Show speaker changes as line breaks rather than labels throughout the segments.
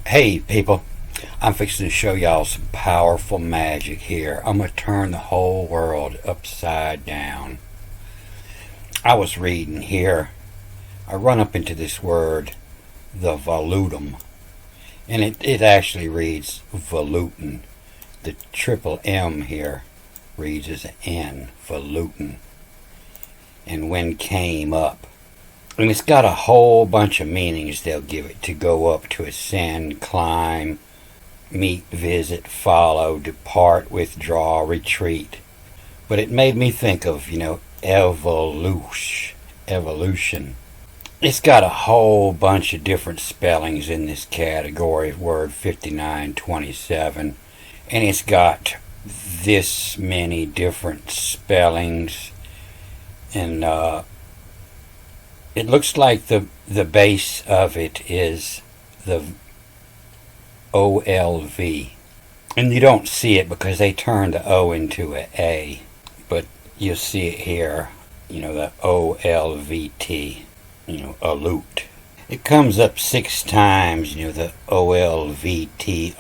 Hey people, I'm fixing to show y'all some powerful magic here. I'm going to turn the whole world upside down. I was reading here. I run up into this word, the volutum, and it actually reads volutin. The triple M here reads as an N, volutin. And when came up. And it's got a whole bunch of meanings they'll give it: to go up, to ascend, climb, meet, visit, follow, depart, withdraw, retreat. But it made me think of, evolution. It's got a whole bunch of different spellings in this category of word 5927. And it's got this many different spellings. And it looks like the base of it is the OLV. And you don't see it because they turned the O into an A. But you'll see it here, the OLVT, alute. It comes up 6 times, the OLVT,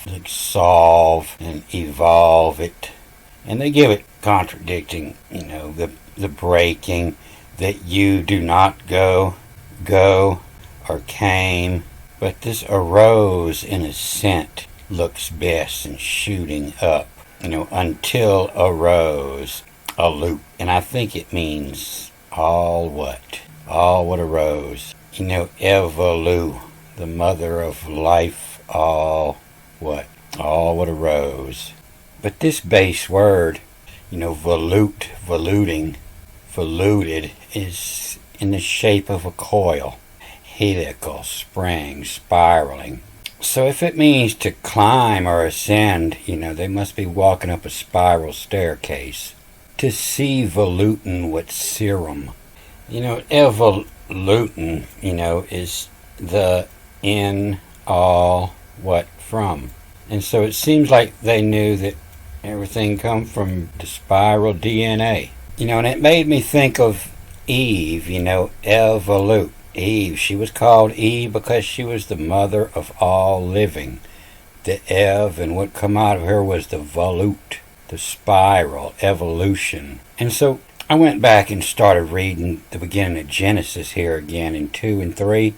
like solve and evolve it. And they give it contradicting, the breaking, that you do not go, or came. But this arose in ascent looks best in shooting up, until arose, alute. And I think it means all what arose. Evolu, the mother of life, all what arose. But this base word, voluting, voluted, is in the shape of a coil, helical, spring, spiraling. So if it means to climb or ascend, they must be walking up a spiral staircase. To see volutin what serum. Evolutin, is the in, all, what from. And so it seems like they knew that everything come from the spiral DNA. And it made me think of Eve, evolute. Eve, she was called Eve because she was the mother of all living. The Ev, and what come out of her was the volute, the spiral, evolution. And so I went back and started reading the beginning of Genesis here again in 2 and 3.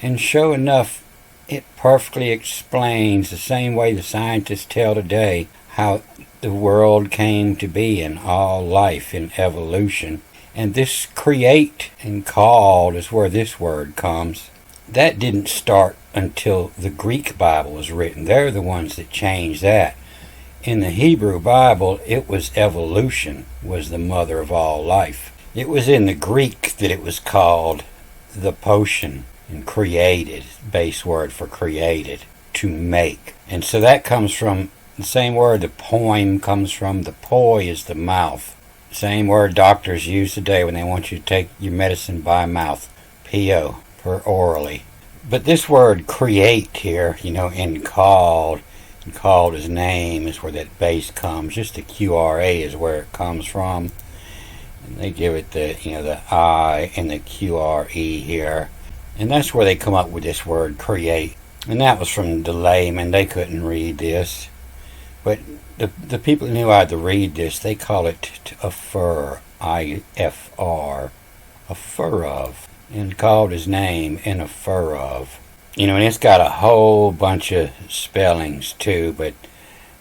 And sure enough, it perfectly explains the same way the scientists tell today how the world came to be in all life in evolution. And this create and called is where this word comes. That didn't start until the Greek Bible was written. They're the ones that changed that. In the Hebrew Bible, it was evolution was the mother of all life. It was in the Greek that it was called the potion, and created, base word for created, to make. And so that comes from the same word the poem comes from. The poi is the mouth. Same word doctors use today when they want you to take your medicine by mouth. P-O, for orally. But this word create here, in called his name is where that base comes. Just the QRA is where it comes from. And they give it the, the I and the QRE here. And that's where they come up with this word create. And that was from the layman. They couldn't read this. But the people who knew how to read this, they call it a fur, I-F-R, a fur of, and called his name in a fur of. And it's got a whole bunch of spellings too, but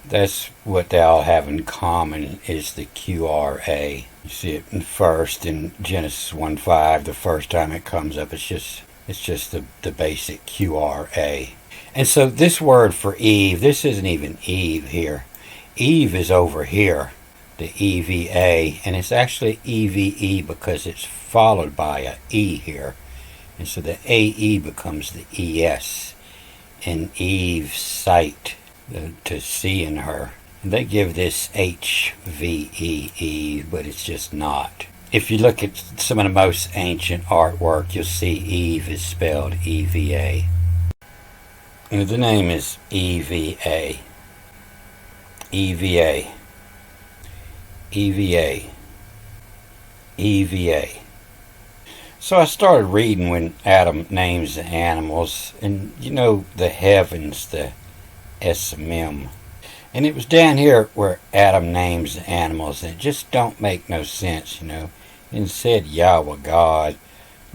that's what they all have in common is the QRA. You see it first in Genesis 1:5, the first time it comes up. It's just the basic QRA. And so this word for Eve, this isn't even Eve here. Eve is over here, the EVA, and it's actually EVE because it's followed by a E here. And so the AE becomes the ES in Eve's sight, to see in her. And they give this HVE, Eve, but it's just not. If you look at some of the most ancient artwork, you'll see Eve is spelled EVA. And the name is EVA. EVA. EVA. EVA. So I started reading when Adam names the animals, and the heavens, the SMM. And it was down here where Adam names the animals, and it just don't make no sense. And said Yahweh God,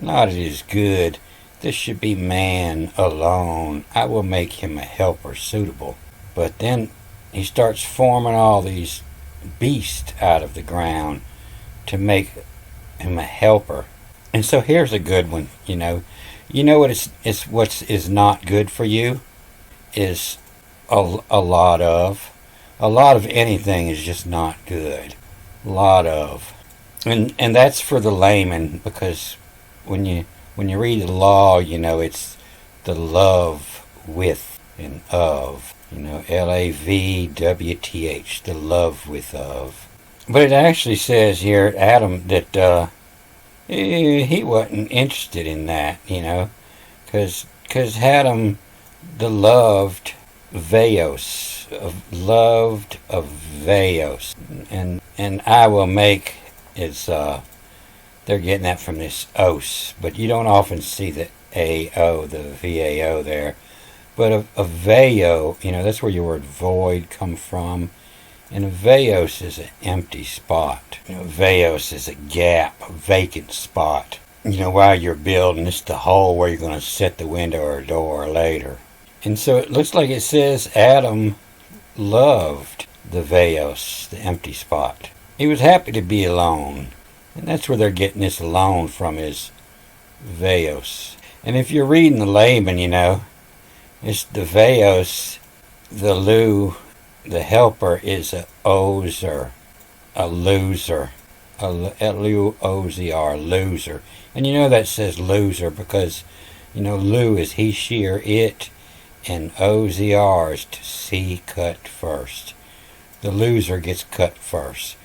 not it is good, this should be man alone. I will make him a helper suitable. But then he starts forming all these beasts out of the ground to make him a helper. And so here's a good one. What is not good for you is a lot of anything is just not good. A lot of. And that's for the layman, because when you read the law, it's the love with and of. LAVWTH, the love with of. But it actually says here, Adam, that he wasn't interested in that, because Adam, the loved Veos, loved of Veos, and I will make is they're getting that from this os, but you don't often see the AO, the VAO there. But a veo, that's where your word void come from. And a veos is an empty spot. Veos is a gap, a vacant spot. While you're building, it's the hole where you're going to set the window or door later. And so it looks like it says Adam loved the veos, the empty spot. He was happy to be alone. And that's where they're getting this alone from, is veos. And if you're reading the layman, it's the veos, the lou, the helper is a ozer, a loser, L-U-O-Z-R, loser. And that says loser because, lou is he, she, or it, and O-Z-R is to see cut first. The loser gets cut first.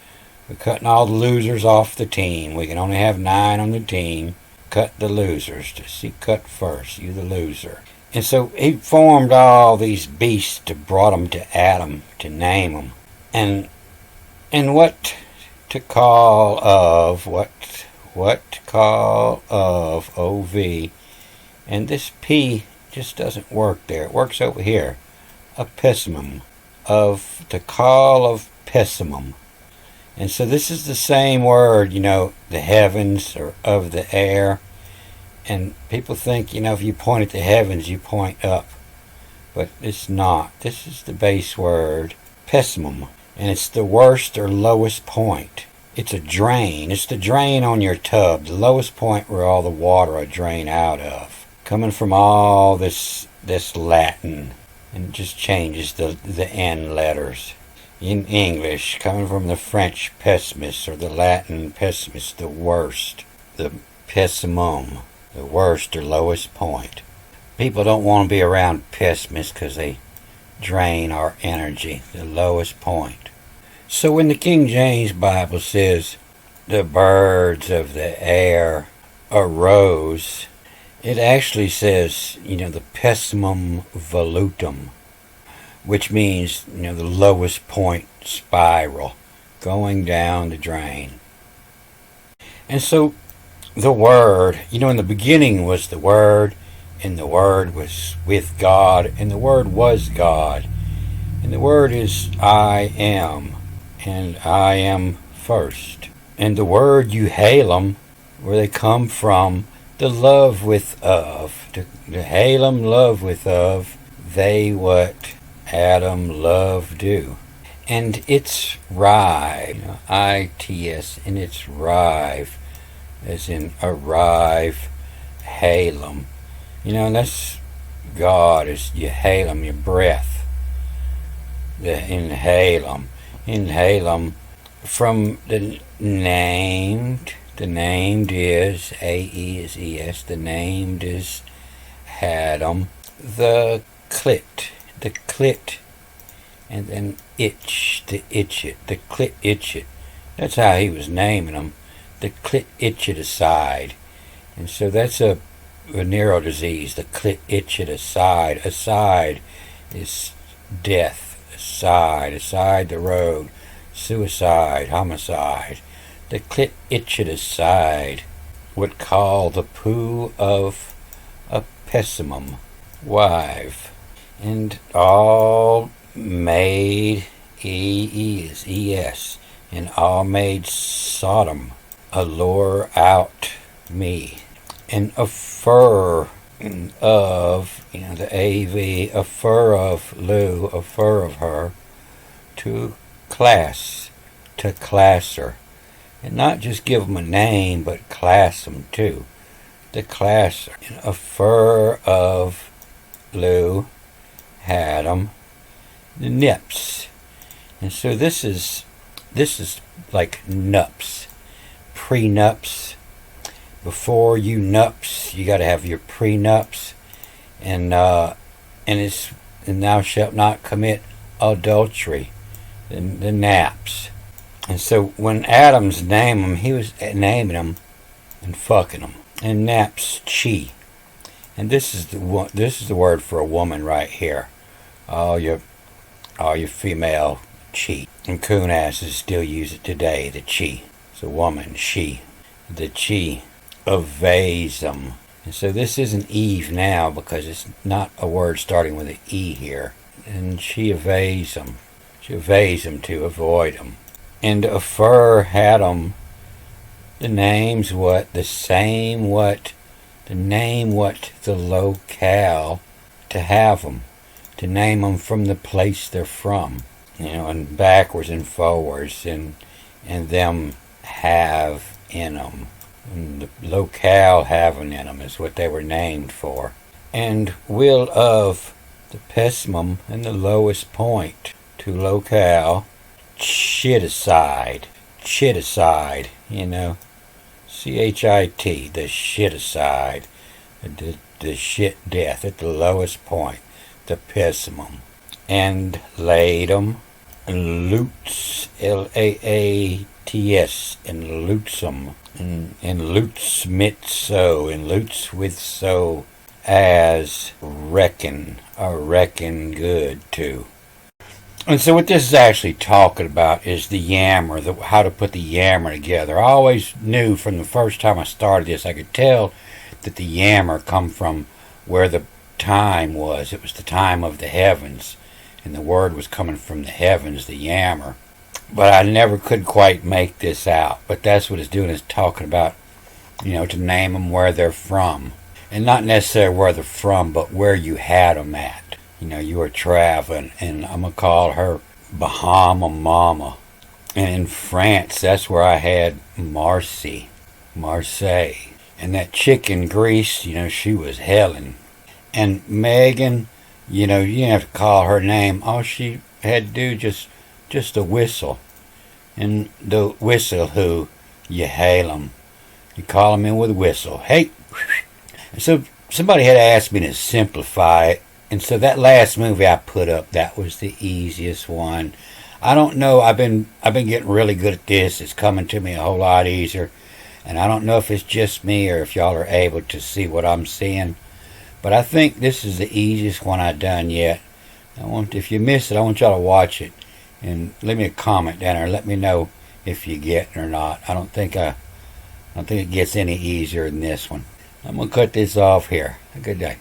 We're cutting all the losers off the team. We can only have 9 on the team. Cut the losers to see cut first. You the loser. And so he formed all these beasts to brought them to Adam to name them. And what to call of, what to call of, O-V. And this P just doesn't work there. It works over here. A pessimum. Of, to call of pessimum. And so this is the same word, the heavens or of the air. And people think, if you point at the heavens, you point up. But it's not. This is the base word, pessimum. And it's the worst or lowest point. It's a drain. It's the drain on your tub. The lowest point where all the water will drain out of. Coming from all this Latin. And it just changes the N letters. In English, coming from the French pessimist or the Latin pessimist, the worst. The pessimum. The worst or lowest point. People don't want to be around pessimists because they drain our energy. The lowest point. So when the King James Bible says the birds of the air arose, it actually says, the pessimum volutum, which means, the lowest point spiral, going down the drain. And so the Word, in the beginning was the Word, and the Word was with God, and the Word was God. And the Word is I am, and I am first. And the word euhalem, where they come from, the love with of, the halem, love with of, they what Adam love do. And it's rive, I-T-S, and it's rive, as in arrive, halem. And that's God, is euhalem, your breath, the inhalem. Inhalem, from the named is, A-E is E-S, the named is Adam, the clit, and then itch, the itch it, the clit itch it. That's how he was naming them. The clit itch it aside. And so that's a venereal disease, the clit itch it aside. Aside is death. Aside the road. Suicide, homicide. The clit itch it aside. would call the poo of a pessimum wife, and all made is es, and all made Sodom allure out me, and a fur of, the AV, a fur of Lou, a fur of her, to class her, and not just give them a name, but class them too. The class her. And a fur of Lou had 'em, the nips, and so this is like nups, prenups. Before you nups, you got to have your prenups, and it's and thou shalt not commit adultery, the naps. And so when Adam's named them, he was naming them and fucking them. And naps chi, and this is the word for a woman right here. All your female chi, and coon asses still use it today. The chi, it's a woman, she, the chi of Vasem. And so this isn't Eve now because it's not a word starting with an E here. And she evades them. She evades them to avoid them. And a fur had them. The name's what? The same what? The name what? The locale to have them. To name them from the place they're from. And backwards and forwards. And them have in them. And the locale having in them is what they were named for. And will of the pessimum and the lowest point to locale, chiticide, CHIT, the shiticide, the shit death at the lowest point, the pessimum. And laid 'em, and loots, Laats, and loots 'em, and loots mit so, and loots with so, as reckon good too. And so what this is actually talking about is the yammer, how to put the yammer together. I always knew from the first time I started this, I could tell that the yammer come from where the time was. It was the time of the heavens, and the word was coming from the heavens, the yammer. But I never could quite make this out. But that's what it's doing, is talking about, to name them where they're from. And not necessarily where they're from, but where you had them at. You were traveling, and I'm going to call her Bahama Mama. And in France, that's where I had Marseille. And that chick in Greece, she was Helen. And Megan, you didn't have to call her name. All she had to do, just a whistle. And the whistle who you hail them. You call them in with a whistle. Hey! And so somebody had asked me to simplify it. And so that last movie I put up, that was the easiest one. I don't know. I've been getting really good at this. It's coming to me a whole lot easier. And I don't know if it's just me or if y'all are able to see what I'm seeing. But I think this is the easiest one I've done yet. If you miss it, I want y'all to watch it. And leave me a comment down there. Let me know if you get it or not. I don't think it gets any easier than this one. I'm going to cut this off here. A good day.